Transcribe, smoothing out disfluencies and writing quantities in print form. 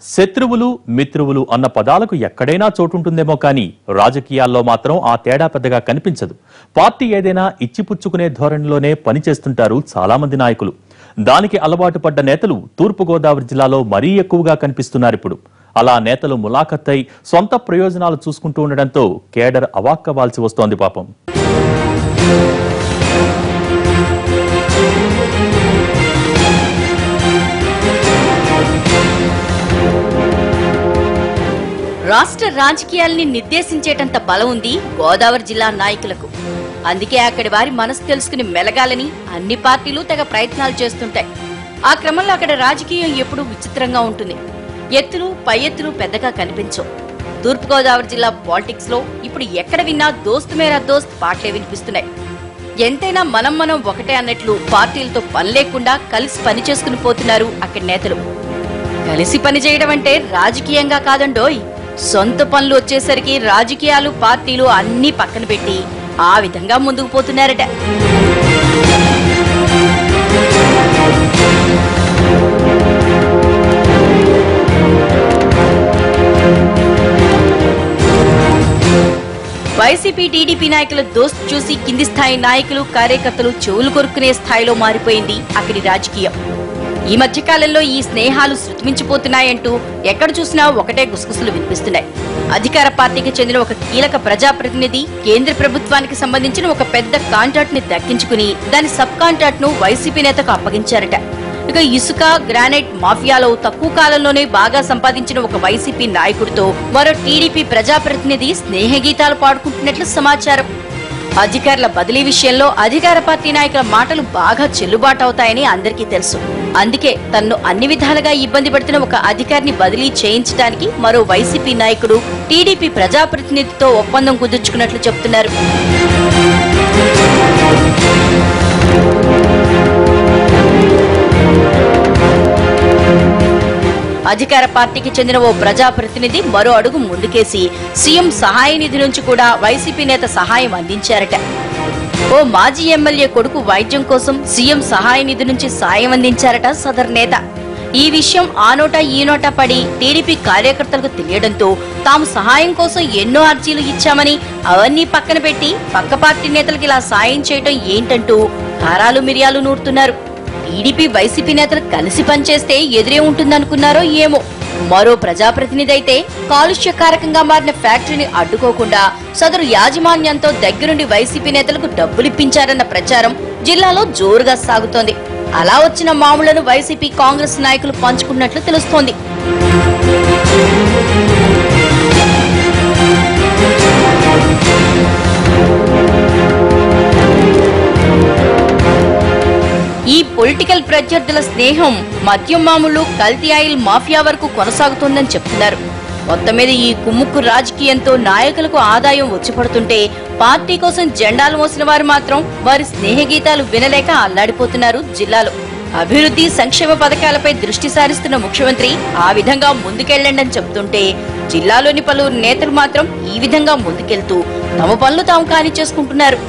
శత్రువులు మిత్రువులు అన్న పదాలకు ఎక్కడైనా చోటుంటుందేమో కానీ రాజకీయాల్లో మాత్రం ఆ తేడా పెద్దగా కనిపించదు. పార్టీ ఏదైనా ఇచ్చిపుచ్చుకునే ధోరణిలోనే పనిచేస్తుంటారు చాలా మంది నాయకులు. దానికి అలవాటు పడ్డ నేతలు తూర్పుగోదావరి జిల్లాలో మరీ ఎక్కువగా కనిపిస్తున్నారు ఇప్పుడు. అలా నేతలు ములాఖత్తై సొంత ప్రయోజనాలు చూసుకుంటూ ఉండడంతో కేడర్ అవాక్కవాల్సి వస్తోంది పాపం. రాష్ట్ర రాజకీయాల్ని నిర్దేశించేటంత బలం ఉంది గోదావరి జిల్లా నాయకులకు. అందుకే అక్కడి వారి మనసు తెలుసుకుని మెలగాలని అన్ని పార్టీలు తెగ ప్రయత్నాలు చేస్తుంటాయి. ఆ క్రమంలో అక్కడ రాజకీయం ఎప్పుడూ విచిత్రంగా ఉంటుంది. ఎత్తులు పై ఎత్తులు పెద్దగా కనిపించవు. తూర్పుగోదావరి జిల్లా పాలిటిక్స్ లో ఇప్పుడు ఎక్కడ విన్నా దోస్తు మేరా దోస్త్ పాటలే వినిపిస్తున్నాయి. ఎంతైనా మనం ఒకటే అన్నట్లు పార్టీలతో పని లేకుండా కలిసి పని చేసుకుని పోతున్నారు అక్కడి నేతలు. కలిసి పని చేయడం అంటే రాజకీయంగా కాదండోయ్. సొంత పనులు వచ్చేసరికి రాజకీయాలు పార్టీలు అన్నీ పక్కన పెట్టి ఆ విధంగా ముందుకు పోతున్నారట. వైసీపీ టీడీపీ నాయకుల దోస్త్ చూసి కింది స్థాయి నాయకులు కార్యకర్తలు చెవులు కొరుక్కునే స్థాయిలో మారిపోయింది అక్కడి రాజకీయం. ఈ మధ్య కాలంలో ఈ స్నేహాలు శృతిమించిపోతున్నాయంటూ ఎక్కడ చూసినా ఒకటే గుసగుసలు వినిపిస్తున్నాయి. అధికార పార్టీకి చెందిన ఒక కీలక ప్రజాప్రతినిధి కేంద్ర ప్రభుత్వానికి సంబంధించిన ఒక పెద్ద కాంట్రాక్ట్ ని దక్కించుకుని దాని సబ్ కాంట్రాక్ట్ ను వైసీపీ నేతకు అప్పగించారట. ఇక ఇసుక గ్రానైట్ మాఫియాలో తక్కువ కాలంలోనే బాగా సంపాదించిన ఒక వైసీపీ నాయకుడితో మరో టీడీపీ ప్రజాప్రతినిధి స్నేహ గీతాలు పాడుకుంటున్నట్లు సమాచారం. అధికారుల బదిలీ విషయంలో అధికార పార్టీ నాయకుల మాటలు బాగా చెల్లుబాటు అవుతాయని అందరికీ తెలుసు. అందుకే తన్ను అన్ని విధాలుగా ఇబ్బంది పడుతున్న ఒక అధికారిని బదిలీ చేయించడానికి మరో వైసీపీ నాయకుడు టీడీపీ ప్రజాప్రతినిధితో ఒప్పందం కుదుర్చుకున్నట్లు చెబుతున్నారు. అధికార పార్టీకి చెందిన ఓ ప్రజాప్రతినిధి మరో అడుగు ముందుకేసి సీఎం సహాయ నిధి నుంచి కూడా వైసీపీ నేత సహాయం అందించారట. ఓ మాజీ ఎమ్మెల్యే కొడుకు వైద్యం కోసం సీఎం సహాయ నిధి నుంచి సాయం అందించారట సదర్ నేత. ఈ విషయం ఆ నోటా ఈ నోటా పడి టీడీపీ కార్యకర్తలకు తెలియడంతో తాము సహాయం కోసం ఎన్నో అర్జీలు ఇచ్చామని అవన్నీ పక్కన పెట్టి పక్క పార్టీ నేతలకు ఇలా సాయం చేయటం ఏంటంటూ కారాలు మిరియాలు నూరుతున్నారు. టీడీపీ వైసీపీ నేతలు కలిసి పనిచేస్తే ఎదురే ఉంటుందనుకున్నారో ఏమో. మరో ప్రజాప్రతినిధి అయితే కాలుష్యకారకంగా మారిన ఫ్యాక్టరీని అడ్డుకోకుండా సదరు యాజమాన్యంతో దగ్గరుండి వైసీపీ నేతలకు డబ్బులిప్పించారన్న ప్రచారం జిల్లాలో జోరుగా సాగుతోంది. అలా వచ్చిన మామూళ్లను వైసీపీ కాంగ్రెస్ నాయకులు పంచుకున్నట్లు తెలుస్తోంది. ఈ పొలిటికల్ ప్రత్యర్థుల స్నేహం మద్యం మామూలు కల్తీ ఆయిల్ మాఫియా వరకు కొనసాగుతోందని చెప్తున్నారు. మొత్తం మీద ఈ కుమ్ముక్కు రాజకీయంతో నాయకులకు ఆదాయం వచ్చిపడుతుంటే పార్టీ కోసం జెండాలు మోసిన వారు మాత్రం వారి స్నేహ గీతాలు వినలేక అల్లాడిపోతున్నారు జిల్లాలో. అభివృద్ధి సంక్షేమ పథకాలపై దృష్టి సారిస్తున్న ముఖ్యమంత్రి ఆ విధంగా ముందుకెళ్లండని చెబుతుంటే జిల్లాలోని పలువురు నేతలు మాత్రం ఈ విధంగా ముందుకెళ్తూ తమ పనులు తాము కానిచేసుకుంటున్నారు.